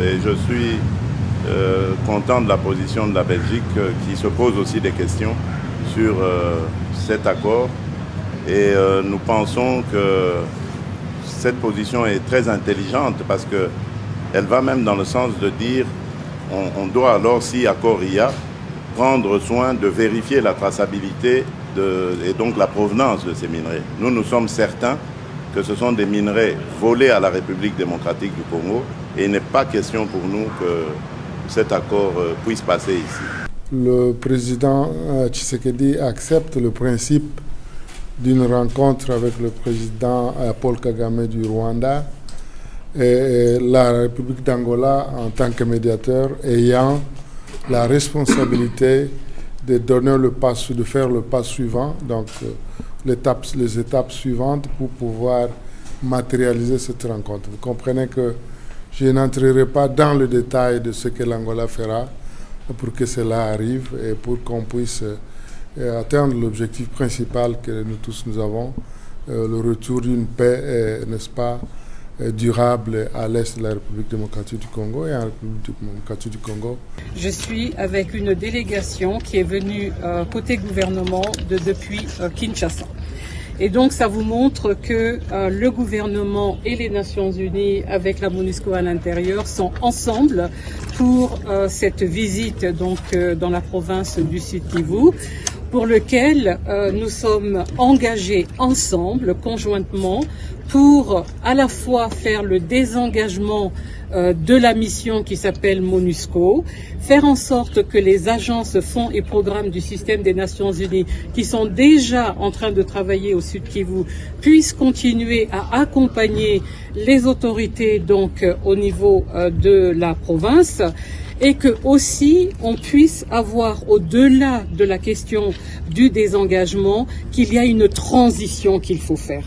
Et je suis content de la position de la Belgique qui se pose aussi des questions sur cet accord. Et nous pensons que cette position est très intelligente parce qu'elle va même dans le sens de dire on doit alors, si accord il y a, prendre soin de vérifier la traçabilité et donc la provenance de ces minerais. Nous sommes certains que ce sont des minerais volés à la République démocratique du Congo et il n'est pas question pour nous que cet accord puisse passer ici. Le président Tshisekedi accepte le principe d'une rencontre avec le président Paul Kagame du Rwanda et la République d'Angola en tant que médiateur ayant la responsabilité de donner de faire le pas suivant, donc les étapes suivantes pour pouvoir matérialiser cette rencontre. Vous comprenez que je n'entrerai pas dans le détail de ce que l'Angola fera pour que cela arrive et pour qu'on puisse atteindre l'objectif principal que nous tous nous avons, le retour d'une paix, n'est-ce pas, durable à l'est de la République démocratique du Congo et en République démocratique du Congo. Je suis avec une délégation qui est venue côté gouvernement depuis Kinshasa. Et donc ça vous montre que le gouvernement et les Nations Unies avec la MONUSCO à l'intérieur sont ensemble pour cette visite donc dans la province du Sud Kivu, pour lequel nous sommes engagés ensemble, conjointement, pour à la fois faire le désengagement de la mission qui s'appelle MONUSCO, faire en sorte que les agences, fonds et programmes du système des Nations Unies qui sont déjà en train de travailler au Sud Kivu puissent continuer à accompagner les autorités donc au niveau de la province, et que aussi on puisse avoir, au-delà de la question du désengagement, qu'il y a une transition qu'il faut faire.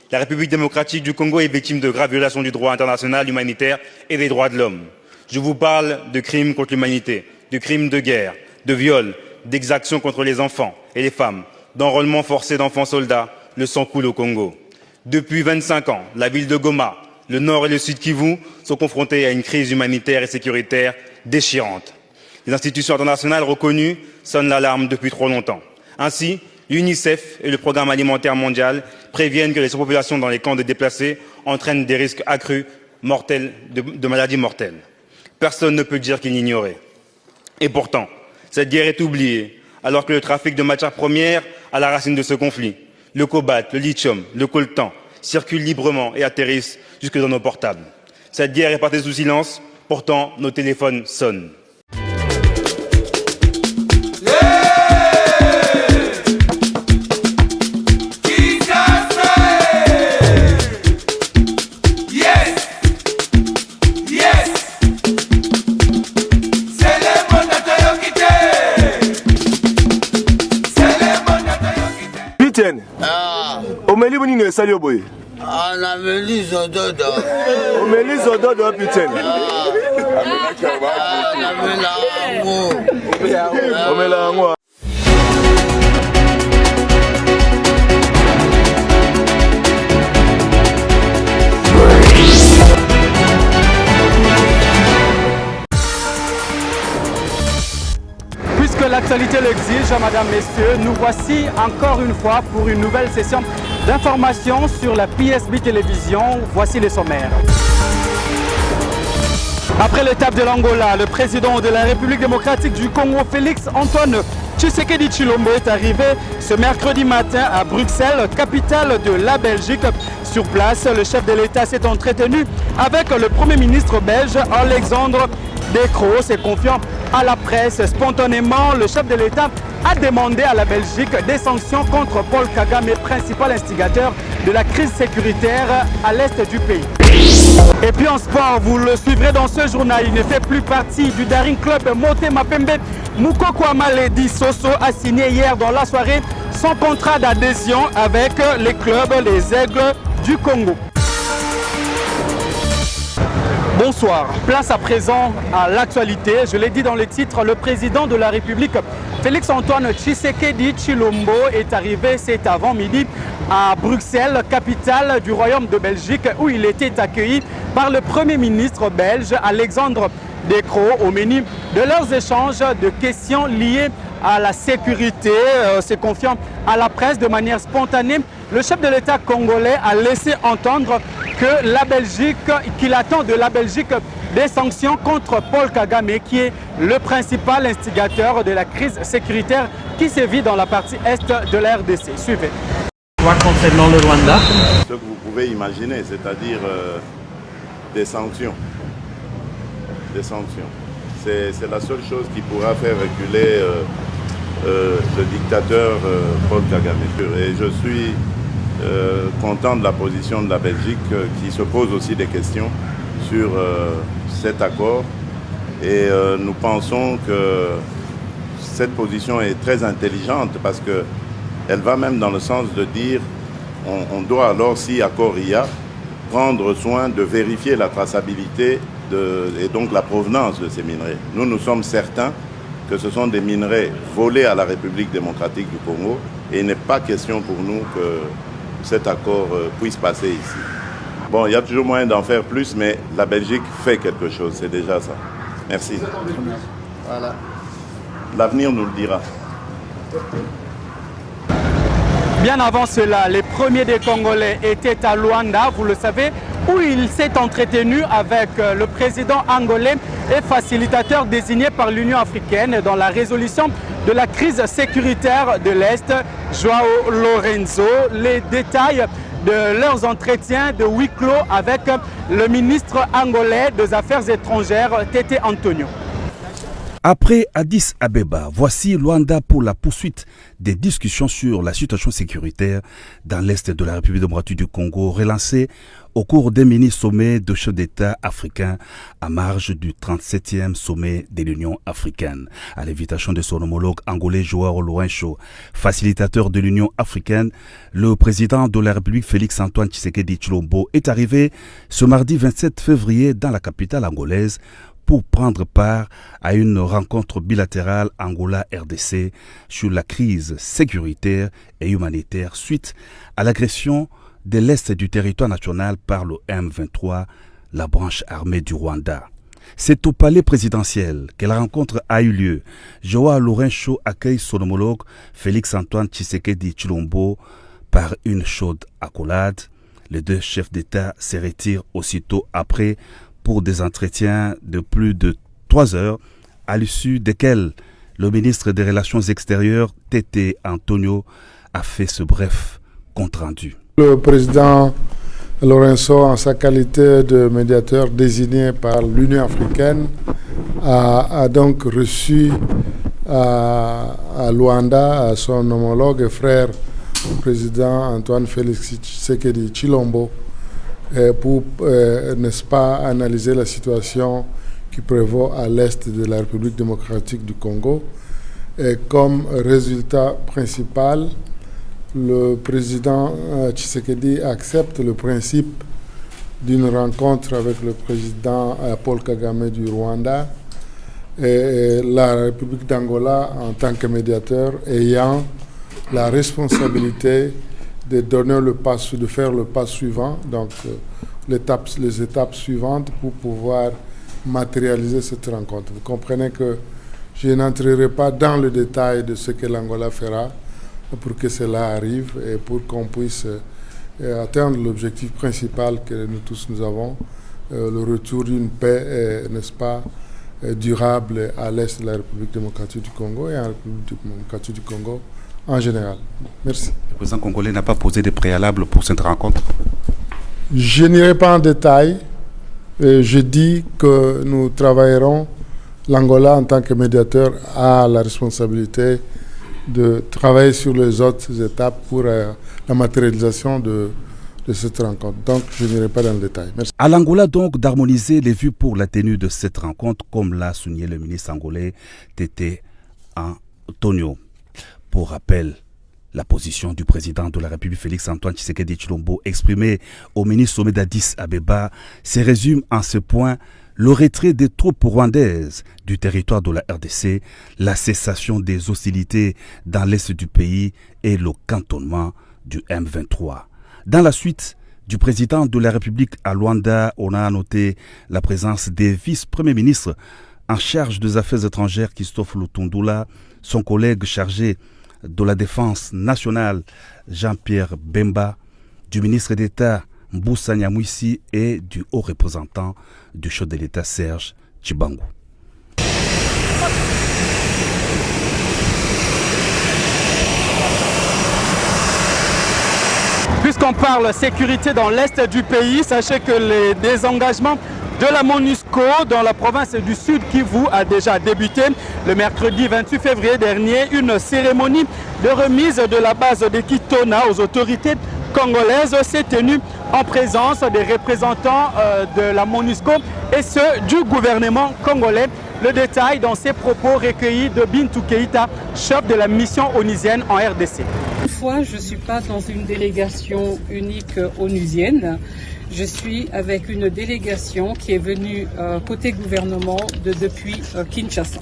La République démocratique du Congo est victime de graves violations du droit international humanitaire et des droits de l'homme. Je vous parle de crimes contre l'humanité, de crimes de guerre, de viols, d'exactions contre les enfants et les femmes, d'enrôlement forcé d'enfants soldats. Le sang coule au Congo. Depuis 25 ans, la ville de Goma, le Nord et le Sud Kivu sont confrontés à une crise humanitaire et sécuritaire déchirante. Les institutions internationales reconnues sonnent l'alarme depuis trop longtemps. Ainsi, l'UNICEF et le Programme alimentaire mondial préviennent que les surpopulations dans les camps de déplacés entraînent des risques accrus de maladies mortelles. Personne ne peut dire qu'il l'ignorait. Et pourtant, cette guerre est oubliée, alors que le trafic de matières premières à la racine de ce conflit, le cobalt, le lithium, le coltan, circulent librement et atterrissent jusque dans nos portables. Cette guerre est passée sous silence, pourtant nos téléphones sonnent. Omeli bonini esali oboye. Na meli zododo. Omeli zododo putain. Na mela ngo. Omela ngo. Puisque l'actualité l'exige, mesdames, messieurs, nous voici encore une fois pour une nouvelle session d'information sur la PSB Télévision. Voici les sommaires. Après l'étape de l'Angola, le président de la République démocratique du Congo, Félix Antoine Tshisekedi Tshilombo, est arrivé ce mercredi matin à Bruxelles, capitale de la Belgique. Sur place, le chef de l'État s'est entretenu avec le Premier ministre belge, Alexandre De Croo. C'est confiant à la presse. Spontanément, le chef de l'État a demandé à la Belgique des sanctions contre Paul Kagame, principal instigateur de la crise sécuritaire à l'est du pays. Et puis en sport, vous le suivrez dans ce journal, il ne fait plus partie du Daring Club Motema Pembe. Moukoko Amaledi Soso a signé hier dans la soirée son contrat d'adhésion avec les clubs Les Aigles du Congo. Bonsoir. Place à présent à l'actualité. Je l'ai dit dans le titre, le président de la République, Félix-Antoine Tshisekedi Tshilombo, est arrivé cet avant-midi à Bruxelles, capitale du Royaume de Belgique, où il était accueilli par le Premier ministre belge, Alexandre De Croo, au menu de leurs échanges de questions liées à la sécurité. Se confiant à la presse de manière spontanée, le chef de l'État congolais a laissé entendre que la Belgique, qu'il attend de la Belgique des sanctions contre Paul Kagame, qui est le principal instigateur de la crise sécuritaire qui sévit dans la partie est de la RDC. Suivez. Concernant le Rwanda, ce que vous pouvez imaginer, c'est-à-dire des sanctions. Des sanctions. C'est la seule chose qui pourra faire reculer le dictateur Paul Kagame. Et je suis content de la position de la Belgique qui se pose aussi des questions sur cet accord. Et nous pensons que cette position est très intelligente parce qu'elle va même dans le sens de dire on doit alors, si accord il y a, prendre soin de vérifier la traçabilité et donc la provenance de ces minerais. Nous sommes certains que ce sont des minerais volés à la République démocratique du Congo et il n'est pas question pour nous que cet accord puisse passer ici. Bon, il y a toujours moyen d'en faire plus, mais la Belgique fait quelque chose, c'est déjà ça. Merci. Voilà. L'avenir nous le dira. Bien avant cela, les premiers des Congolais étaient à Luanda, vous le savez, où il s'est entretenu avec le président angolais et facilitateur désigné par l'Union africaine dans la résolution de la crise sécuritaire de l'Est, Joao Lorenzo. Les détails de leurs entretiens de huis clos avec le ministre angolais des Affaires étrangères, Tété Antonio. Après Addis Abeba, voici Luanda pour la poursuite des discussions sur la situation sécuritaire dans l'Est de la République démocratique du Congo, relancée au cours des mini-sommets de chefs d'État africains à marge du 37e sommet de l'Union africaine. À l'invitation de son homologue angolais Joao Lourenço, facilitateur de l'Union africaine, le président de la République Félix-Antoine Tshisekedi Tshilombo est arrivé ce mardi 27 février dans la capitale angolaise pour prendre part à une rencontre bilatérale Angola-RDC sur la crise sécuritaire et humanitaire suite à l'agression de l'Est du territoire national par le M23, la branche armée du Rwanda. C'est au palais présidentiel que la rencontre a eu lieu. Joao Lourenço accueille son homologue Félix-Antoine Tshisekedi Tshilombo par une chaude accolade. Les deux chefs d'État se retirent aussitôt après pour des entretiens de plus de 3 heures, à l'issue desquels le ministre des Relations extérieures, Tété Antonio, a fait ce bref compte-rendu. Le président Lorenço, en sa qualité de médiateur désigné par l'Union africaine, a donc reçu à Luanda son homologue et frère, le président Antoine Félix Tshisekedi Tshilombo, pour, n'est-ce pas, analyser la situation qui prévaut à l'est de la République démocratique du Congo. Et comme résultat principal, le président Tshisekedi accepte le principe d'une rencontre avec le président Paul Kagame du Rwanda et la République d'Angola en tant que médiateur ayant la responsabilité de donner le pas, de faire le pas suivant, donc les étapes suivantes pour pouvoir matérialiser cette rencontre. Vous comprenez que je n'entrerai pas dans le détail de ce que l'Angola fera pour que cela arrive et pour qu'on puisse atteindre l'objectif principal que nous tous nous avons, le retour d'une paix, n'est-ce pas, durable à l'est de la République démocratique du Congo et en République démocratique du Congo en général. Merci. Le président congolais n'a pas posé de préalable pour cette rencontre? Je n'irai pas en détail. Je dis que nous travaillerons, l'Angola en tant que médiateur a la responsabilité de travailler sur les autres étapes pour la matérialisation de cette rencontre. Donc, je n'irai pas dans le détail. Merci. À l'Angola, donc, d'harmoniser les vues pour la tenue de cette rencontre, comme l'a souligné le ministre angolais Tété Antonio. Pour rappel, la position du président de la République Félix-Antoine Tshisekedi Tshilombo exprimée au mini-sommet d'Addis Abeba se résume en ce point le retrait des troupes rwandaises du territoire de la RDC, la cessation des hostilités dans l'est du pays et le cantonnement du M23. Dans la suite du président de la République à Luanda, on a noté la présence des vice-premiers ministres en charge des affaires étrangères, Christophe Lutundula, son collègue chargé de la défense nationale, Jean-Pierre Bemba, du ministre d'État, Mbusa Nyamwisi, et du haut représentant du chef de l'État, Serge Tchibangu. Puisqu'on parle sécurité dans l'est du pays, sachez que les désengagements de la MONUSCO dans la province du Sud Kivu a déjà débuté. Le mercredi 28 février dernier, une cérémonie de remise de la base de Kitona aux autorités congolaises s'est tenue en présence des représentants de la MONUSCO et ceux du gouvernement congolais. Le détail dans ces propos recueillis de Bintou Keïta, chef de la mission onusienne en RDC. Une fois, je ne suis pas dans une délégation unique onusienne. Je suis avec une délégation qui est venue côté gouvernement depuis Kinshasa.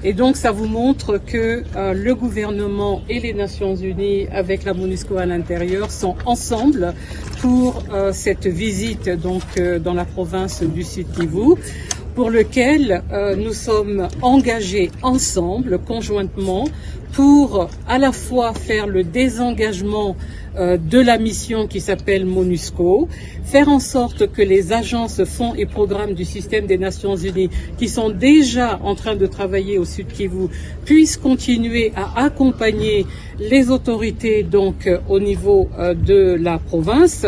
Et donc ça vous montre que le gouvernement et les Nations Unies avec la MONUSCO à l'intérieur sont ensemble pour cette visite donc dans la province du Sud Kivu, pour lequel nous sommes engagés ensemble, conjointement, pour à la fois faire le désengagement de la mission qui s'appelle MONUSCO, faire en sorte que les agences, fonds et programmes du système des Nations Unies qui sont déjà en train de travailler au Sud Kivu puissent continuer à accompagner les autorités donc au niveau de la province,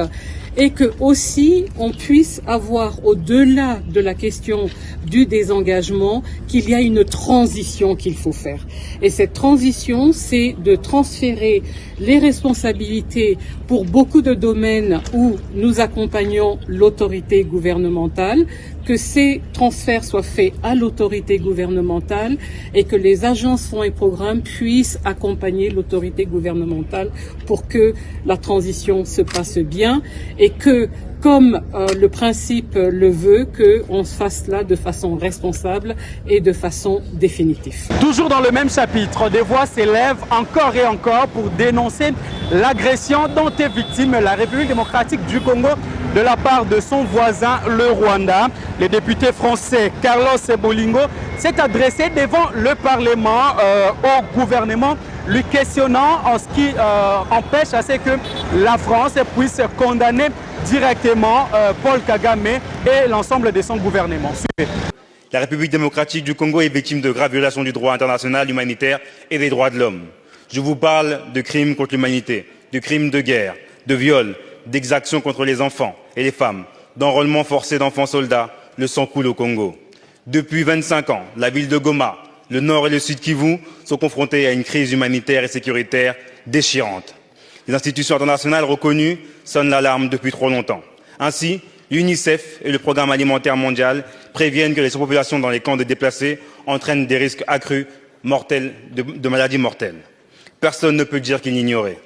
et que aussi on puisse avoir, au-delà de la question du désengagement, qu'il y a une transition qu'il faut faire. Et cette transition, c'est de transférer les responsabilités pour beaucoup de domaines où nous accompagnons l'autorité gouvernementale, que ces transferts soient faits à l'autorité gouvernementale et que les agences, fonds et programmes puissent accompagner l'autorité gouvernementale pour que la transition se passe bien et que, comme le principe le veut, qu'on se fasse là de façon responsable et de façon définitive. Toujours dans le même chapitre, des voix s'élèvent encore et encore pour dénoncer l'agression dont est victime la République démocratique du Congo de la part de son voisin, le Rwanda. Le député français Carlos Bolingo s'est adressé devant le Parlement au gouvernement, lui questionnant en ce qui empêche à ce que la France puisse condamner directement Paul Kagame et l'ensemble de son gouvernement. Suivez. La République démocratique du Congo est victime de graves violations du droit international humanitaire et des droits de l'homme. Je vous parle de crimes contre l'humanité, de crimes de guerre, de viols, d'exactions contre les enfants et les femmes, d'enrôlement forcé d'enfants soldats. Le sang coule au Congo. Depuis 25 ans, la ville de Goma, le nord et le sud Kivu sont confrontés à une crise humanitaire et sécuritaire déchirante. Les institutions internationales reconnues sonnent l'alarme depuis trop longtemps. Ainsi, l'UNICEF et le Programme alimentaire mondial préviennent que les surpopulations dans les camps de déplacés entraînent des risques accrus de maladies mortelles. Personne ne peut dire qu'il l'ignorait.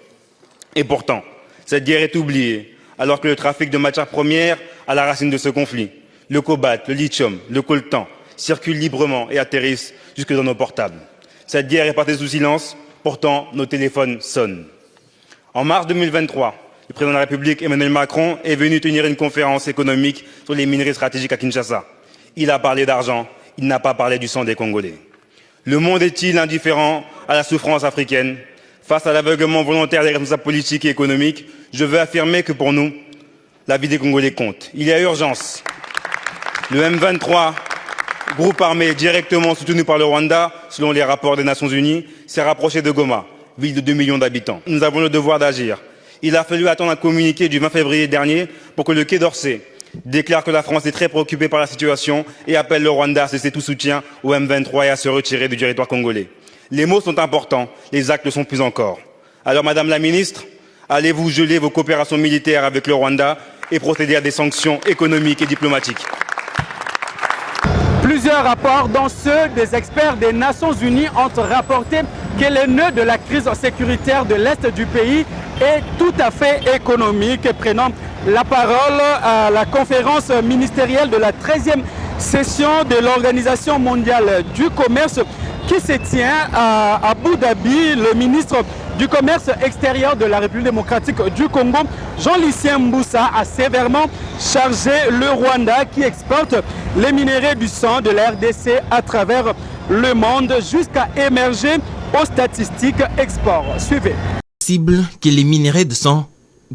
Et pourtant, cette guerre est oubliée, alors que le trafic de matières premières à la racine de ce conflit, le cobalt, le lithium, le coltan, circulent librement et atterrissent jusque dans nos portables. Cette guerre est passée sous silence, pourtant nos téléphones sonnent. En mars 2023, le président de la République, Emmanuel Macron, est venu tenir une conférence économique sur les minerais stratégiques à Kinshasa. Il a parlé d'argent, il n'a pas parlé du sang des Congolais. Le monde est-il indifférent à la souffrance africaine? Face à l'aveuglement volontaire des responsables politiques et économiques, je veux affirmer que pour nous, la vie des Congolais compte. Il y a urgence. Le M23, groupe armé directement soutenu par le Rwanda, selon les rapports des Nations Unies, s'est rapproché de Goma, ville de 2 millions d'habitants. Nous avons le devoir d'agir. Il a fallu attendre un communiqué du 20 février dernier pour que le Quai d'Orsay déclare que la France est très préoccupée par la situation et appelle le Rwanda à cesser tout soutien au M23 et à se retirer du territoire congolais. Les mots sont importants, les actes le sont plus encore. Alors, Madame la Ministre, allez-vous geler vos coopérations militaires avec le Rwanda et procéder à des sanctions économiques et diplomatiques? Plusieurs rapports, dont ceux des experts des Nations Unies, ont rapporté que le nœud de la crise sécuritaire de l'Est du pays est tout à fait économique. Prenant la parole à la conférence ministérielle de la 13e session de l'Organisation mondiale du commerce qui se tient à Abu Dhabi. Le ministre du commerce extérieur de la République démocratique du Congo, Jean-Lucien Mboussa, a sévèrement chargé le Rwanda qui exporte les minerais du sang de la RDC à travers le monde jusqu'à émerger aux statistiques export. Suivez. Possible que les minerais de sang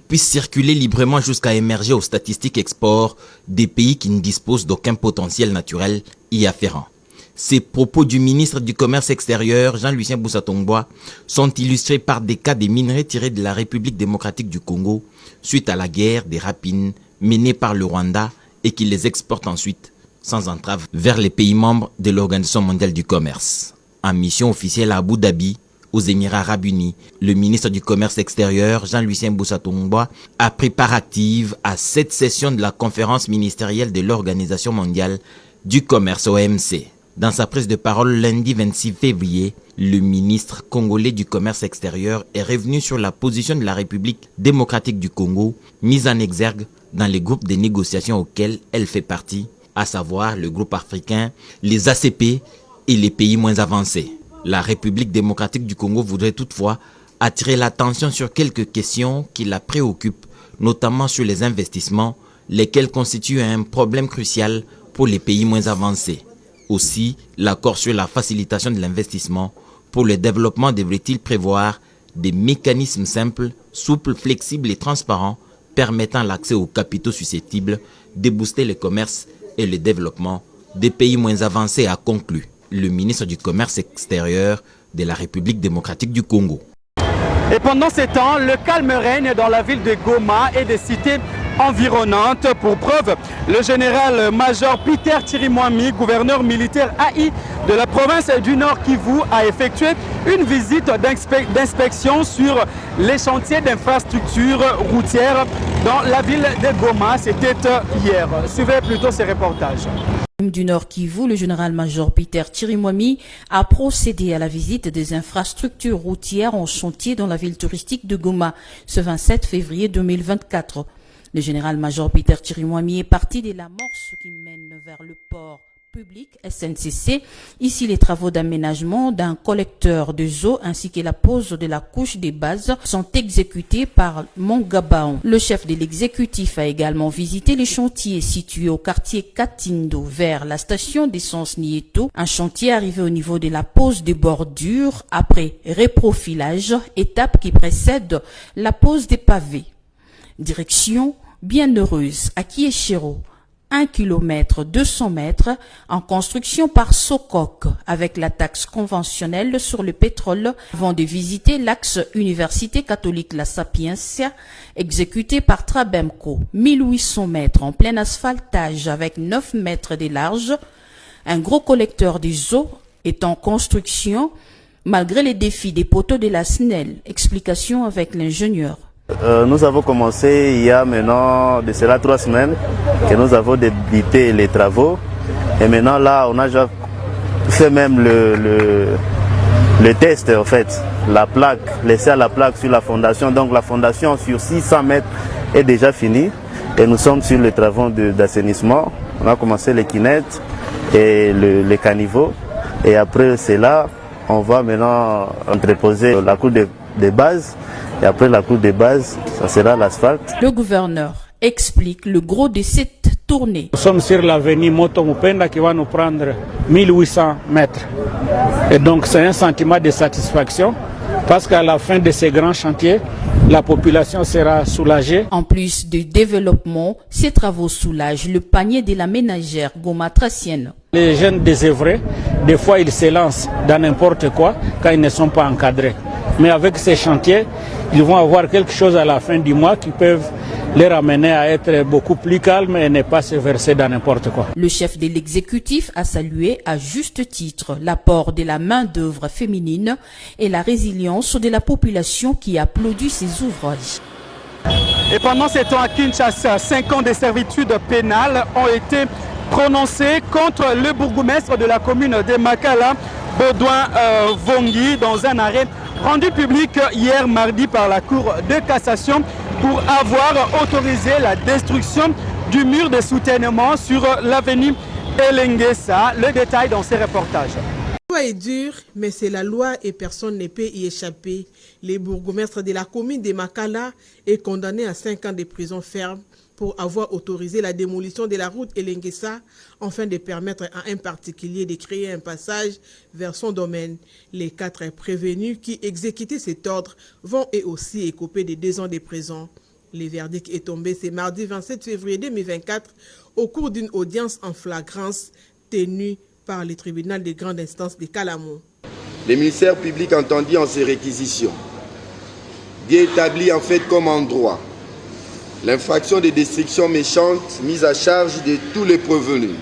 puissent circuler librement jusqu'à émerger aux statistiques export des pays qui ne disposent d'aucun potentiel naturel y afférent. Ces propos du ministre du Commerce extérieur, Jean-Lucien Mboussa Tongboa, sont illustrés par des cas des minerais tirés de la République démocratique du Congo suite à la guerre des rapines menée par le Rwanda et qui les exporte ensuite sans entrave vers les pays membres de l'Organisation mondiale du commerce. En mission officielle à Abu Dhabi, aux Émirats arabes unis, le ministre du Commerce extérieur, Jean-Lucien Mboussa Tongboa, a pris part active à cette session de la conférence ministérielle de l'Organisation mondiale du commerce OMC. Dans sa prise de parole lundi 26 février, le ministre congolais du commerce extérieur est revenu sur la position de la République démocratique du Congo, mise en exergue dans les groupes de négociations auxquels elle fait partie, à savoir le groupe africain, les ACP et les pays moins avancés. La République démocratique du Congo voudrait toutefois attirer l'attention sur quelques questions qui la préoccupent, notamment sur les investissements, lesquels constituent un problème crucial pour les pays moins avancés. Aussi, l'accord sur la facilitation de l'investissement pour le développement devrait-il prévoir des mécanismes simples, souples, flexibles et transparents permettant l'accès aux capitaux susceptibles de booster le commerce et le développement des pays moins avancés, a conclu le ministre du Commerce extérieur de la République démocratique du Congo. Et pendant ce temps, le calme règne dans la ville de Goma et des cités environnantes. Pour preuve, le général-major Peter Chirimwami, gouverneur militaire AI de la province du Nord Kivu, a effectué une visite d'inspection sur les chantiers d'infrastructures routières dans la ville de Goma. C'était hier. Suivez plutôt ces reportages. Du Nord Kivu, le général-major Peter Chirimwami a procédé à la visite des infrastructures routières en chantier dans la ville touristique de Goma ce 27 février 2024. Le général-major Peter Chirimwami est parti de l'amorce qui mène vers le port public SNCC. Ici, les travaux d'aménagement d'un collecteur de eau ainsi que la pose de la couche des bases sont exécutés par Mongabaon. Le chef de l'exécutif a également visité les chantiers situés au quartier Katindo vers la station d'essence Nieto. Un chantier arrivé au niveau de la pose des bordures après reprofilage, étape qui précède la pose des pavés. Direction Bienheureuse à Kieshiro. 1 km 200 mètres en construction par Sokok avec la taxe conventionnelle sur le pétrole avant de visiter l'axe Université catholique La Sapienza exécuté par Trabemco. 1800 mètres en plein asphaltage avec 9 mètres de large. Un gros collecteur des eaux est en construction malgré les défis des poteaux de la SNEL. Explication avec l'ingénieur. Nous avons commencé il y a maintenant de cela 3 semaines que nous avons débuté les travaux et maintenant là on a déjà fait même le test en fait, la plaque, laisser à la plaque sur la fondation, donc la fondation sur 600 mètres est déjà finie et nous sommes sur les travaux d'assainissement. On a commencé les kinettes et les caniveaux et après cela on va maintenant entreposer la couche de base. Et après la couche de base, ça sera l'asphalte. Le gouverneur explique le gros de cette tournée. Nous sommes sur l'avenue Moto Mupenda qui va nous prendre 1800 mètres. Et donc c'est un sentiment de satisfaction parce qu'à la fin de ces grands chantiers, la population sera soulagée. En plus de développement, ces travaux soulagent le panier de la ménagère gomatracienne. Les jeunes désœuvrés, des fois ils se lancent dans n'importe quoi quand ils ne sont pas encadrés. Mais avec ces chantiers, ils vont avoir quelque chose à la fin du mois qui peuvent les ramener à être beaucoup plus calmes et ne pas se verser dans n'importe quoi. Le chef de l'exécutif a salué à juste titre l'apport de la main-d'œuvre féminine et la résilience de la population qui applaudit ces ouvrages. Et pendant ces temps à Kinshasa, 5 ans de servitude pénale ont été prononcés contre le bourgmestre de la commune de Makala, Baudouin Vongi, dans un arrêt rendu public hier mardi par la Cour de cassation pour avoir autorisé la destruction du mur de soutènement sur l'avenue Elenguesa. Le détail dans ces reportages. La loi est dure, mais c'est la loi et personne ne peut y échapper. Le bourgmestre de la commune de Makala est condamné à 5 ans de prison ferme pour avoir autorisé la démolition de la route Elenguesa afin de permettre à un particulier de créer un passage vers son domaine. Les 4 prévenus qui exécutaient cet ordre vont eux aussi écoper de 2 ans de prison. Le verdict est tombé ce mardi 27 février 2024 au cours d'une audience en flagrance tenue par le tribunal de grande instance de Kalamo. Le ministère public entendit en ces réquisitions d'établir en fait comme en droit l'infraction de destruction méchante mise à charge de tous les prévenus.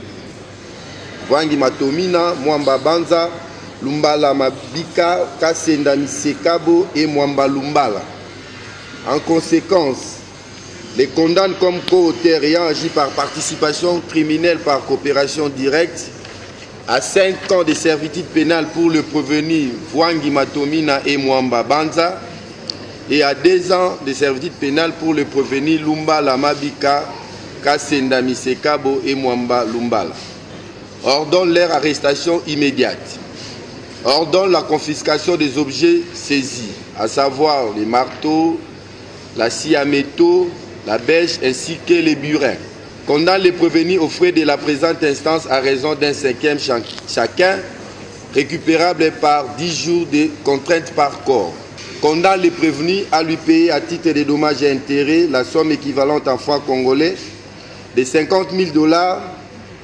Wangi Matomina, Mwamba Banza, Lumbala Mabika, Kasenda Misekabo et Mwamba Lumbala. En conséquence, les condamne comme co-auteurs ayant agi par participation criminelle par coopération directe à 5 ans de servitude pénale pour le prévenu Wangi Matomina et Mwamba Banza et à 2 ans de servitude pénale pour le prévenu Lumbala Mabika, Kasenda Misekabo et Mwamba Lumbala. Ordonne leur arrestation immédiate. Ordonne la confiscation des objets saisis, à savoir les marteaux, la scie à métaux, la bêche ainsi que les burins. Condamne les prévenus aux frais de la présente instance à raison d'un 5e chacun, récupérable par 10 jours de contrainte par corps. Condamne les prévenus à lui payer à titre de dommages et intérêts la somme équivalente en francs congolais de $50 000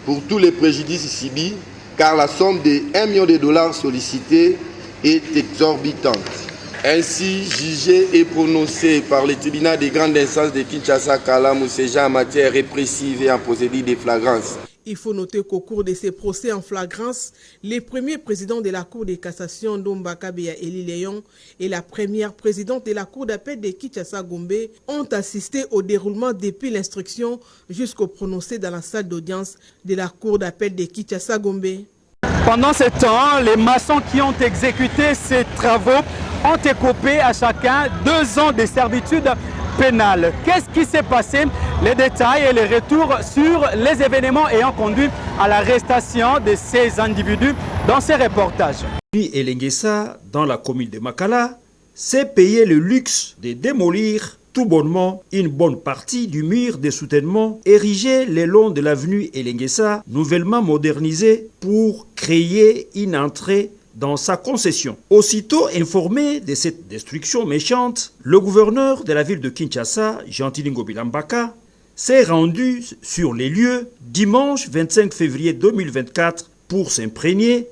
pour tous les préjudices subis, car la somme de $1 million sollicités est exorbitante. Ainsi jugé et prononcé par le tribunal de grande instance de Kinshasa Kalamu Seja en matière répressive et en procédure de flagrance. Il faut noter qu'au cours de ces procès en flagrance, les premiers présidents de la Cour de cassation Ndomba Kabeya Eli Léon et la première présidente de la Cour d'appel de Kinshasa Gombe ont assisté au déroulement depuis l'instruction jusqu'au prononcé dans la salle d'audience de la Cour d'appel de Kinshasa Gombe. Pendant ce temps, les maçons qui ont exécuté ces travaux ont écopé à chacun 2 ans de servitude pénale. Qu'est-ce qui s'est passé? Les détails et les retours sur les événements ayant conduit à l'arrestation de ces individus dans ces reportages. Puis Elenguesa, dans la commune de Makala, s'est payé le luxe de démolir tout bonnement une bonne partie du mur de soutènement érigé le long de l'avenue Elenguesa, nouvellement modernisé pour créer une entrée dans sa concession. Aussitôt informé de cette destruction méchante, le gouverneur de la ville de Kinshasa, Jean-Tilingo Bilambaka, s'est rendu sur les lieux dimanche 25 février 2024 pour s'imprégner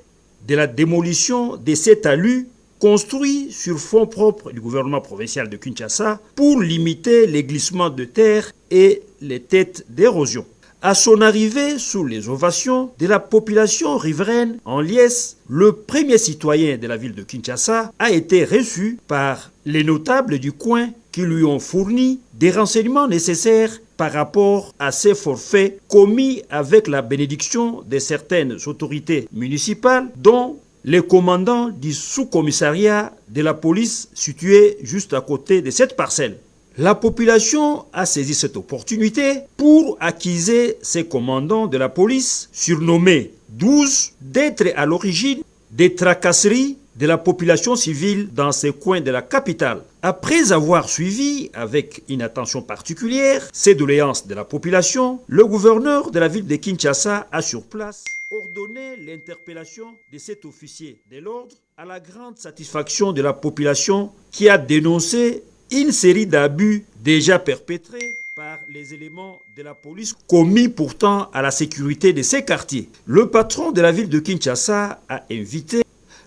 de la démolition de ces talus construits sur fonds propres du gouvernement provincial de Kinshasa pour limiter les glissements de terre et les têtes d'érosion. À son arrivée sous les ovations de la population riveraine en liesse, le premier citoyen de la ville de Kinshasa a été reçu par les notables du coin qui lui ont fourni des renseignements nécessaires par rapport à ces forfaits commis avec la bénédiction de certaines autorités municipales, dont les commandants du sous-commissariat de la police situé juste à côté de cette parcelle. La population a saisi cette opportunité pour accuser ces commandants de la police, surnommés 12, d'être à l'origine des tracasseries de la population civile dans ces coins de la capitale. Après avoir suivi avec une attention particulière ces doléances de la population, le gouverneur de la ville de Kinshasa a sur place ordonné l'interpellation de cet officier de l'ordre à la grande satisfaction de la population qui a dénoncé une série d'abus déjà perpétrés par les éléments de la police commis pourtant à la sécurité de ces quartiers. Le patron de la ville de Kinshasa a invité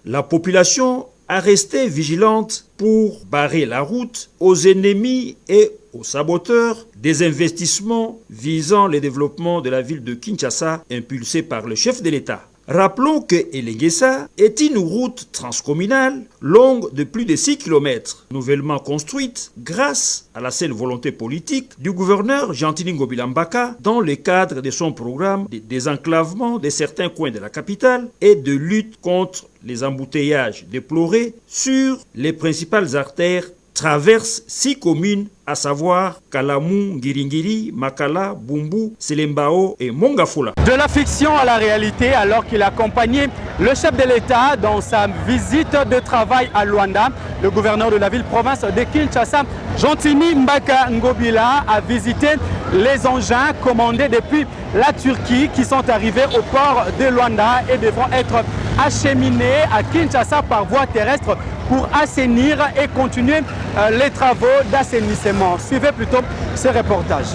la population à rester vigilante pour barrer la route aux ennemis et aux saboteurs des investissements visant le développement de la ville de Kinshasa impulsés par le chef de l'État. Rappelons que Elenguesa est une route transcommunale longue de plus de 6 km, nouvellement construite grâce à la saine volonté politique du gouverneur Jean-Tilingo Bilambaka dans le cadre de son programme de désenclavement de certains coins de la capitale et de lutte contre les embouteillages déplorés sur les principales artères traverse 6 communes, à savoir Kalamu, Ngiringiri, Makala, Bumbu, Selembao et Mongafula. De la fiction à la réalité, alors qu'il accompagnait le chef de l'État dans sa visite de travail à Luanda, le gouverneur de la ville-province de Kinshasa, Jantini Mbaka Ngobila, a visité les engins commandés depuis la Turquie qui sont arrivés au port de Luanda et devront être acheminés à Kinshasa par voie terrestre pour assainir et continuer les travaux d'assainissement. Suivez plutôt ce reportage.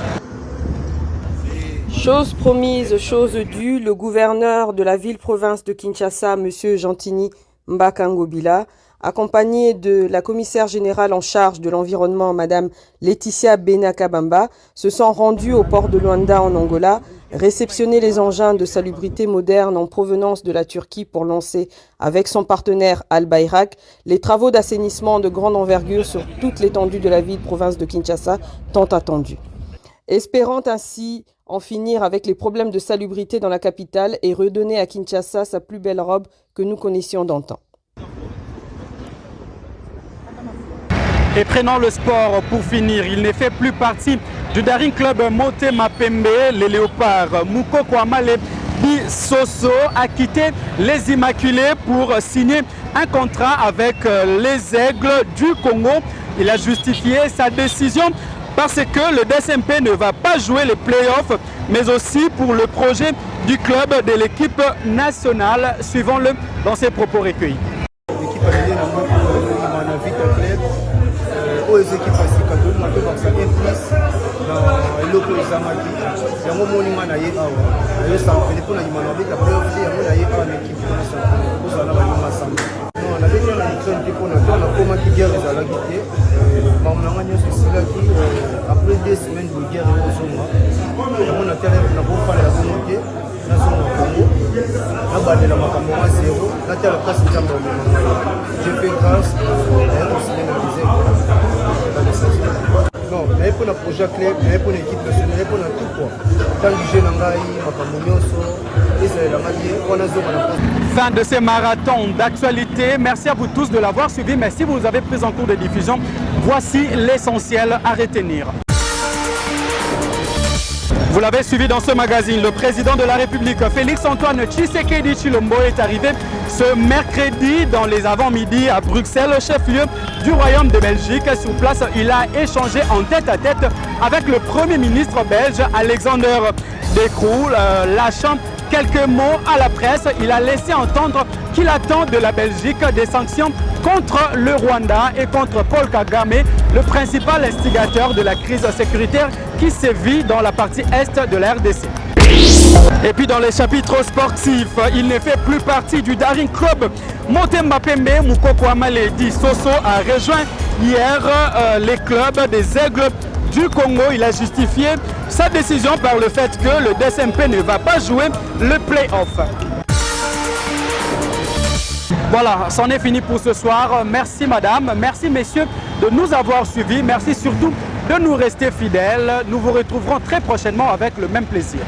Chose promise, chose due, le gouverneur de la ville-province de Kinshasa, M. Jantini Mbaka Ngobila, accompagné de la commissaire générale en charge de l'environnement, Mme Laetitia Benakabamba, se sont rendus au port de Luanda en Angola, réceptionner les engins de salubrité moderne en provenance de la Turquie pour lancer, avec son partenaire Al Bayrak, les travaux d'assainissement de grande envergure sur toute l'étendue de la ville-province de Kinshasa, tant attendue. Espérant ainsi en finir avec les problèmes de salubrité dans la capitale et redonner à Kinshasa sa plus belle robe que nous connaissions d'antan. Et prenons le sport pour finir. Il ne fait plus partie du Daring Club Motema Pembe. Les Léopards Moukoko Amale Bisoso a quitté les Immaculés pour signer un contrat avec les Aigles du Congo. Il a justifié sa décision parce que le DSMP ne va pas jouer les playoffs, mais aussi pour le projet du club de l'équipe nationale. Suivons-le dans ses propos recueillis. Les équipes asikato na to ça bien plus dans l'autre zamaki yango moninga na ye awa yo sampele pona yimana beta playoff yango na ye awa l'équipe nationale ko sala ba yima samba non na beta na liction te pona to na koma ki guerre za la gité mamnanga nyoso silaki après 2 semaines de guerre au Zonga yango na tele na bo fala ya monte na Zonga Congo na bandela makambo ma 0 na tele passe njamba je fais grâce au cinéma des non, mais pour le projet clé, mais pour l'équipe nationale, pour tout quoi. Tant que je n'ai Fin de ces marathons d'actualité. Merci à vous tous de l'avoir suivi. Mais si vous avez pris en cours de diffusion, voici l'essentiel à retenir. Vous l'avez suivi dans ce magazine, le président de la République, Félix-Antoine Tshisekedi Tshilombo, est arrivé ce mercredi dans les avant-midi à Bruxelles, chef-lieu du Royaume de Belgique. Sur place, il a échangé en tête-à-tête avec le Premier ministre belge, Alexander De Croo, lâchant quelques mots à la presse. Il a laissé entendre qu'il attend de la Belgique des sanctions contre le Rwanda et contre Paul Kagame, le principal instigateur de la crise sécuritaire qui sévit dans la partie est de la RDC. Et puis dans les chapitres sportifs, il ne fait plus partie du Daring Club. Motema Pembe Moukoko Amale Bisoso a rejoint hier les clubs des Aigles du Congo. Il a justifié sa décision par le fait que le DSMP ne va pas jouer le play-off. Voilà, c'en est fini pour ce soir. Merci madame, merci messieurs de nous avoir suivis. Merci surtout de nous rester fidèles. Nous vous retrouverons très prochainement avec le même plaisir.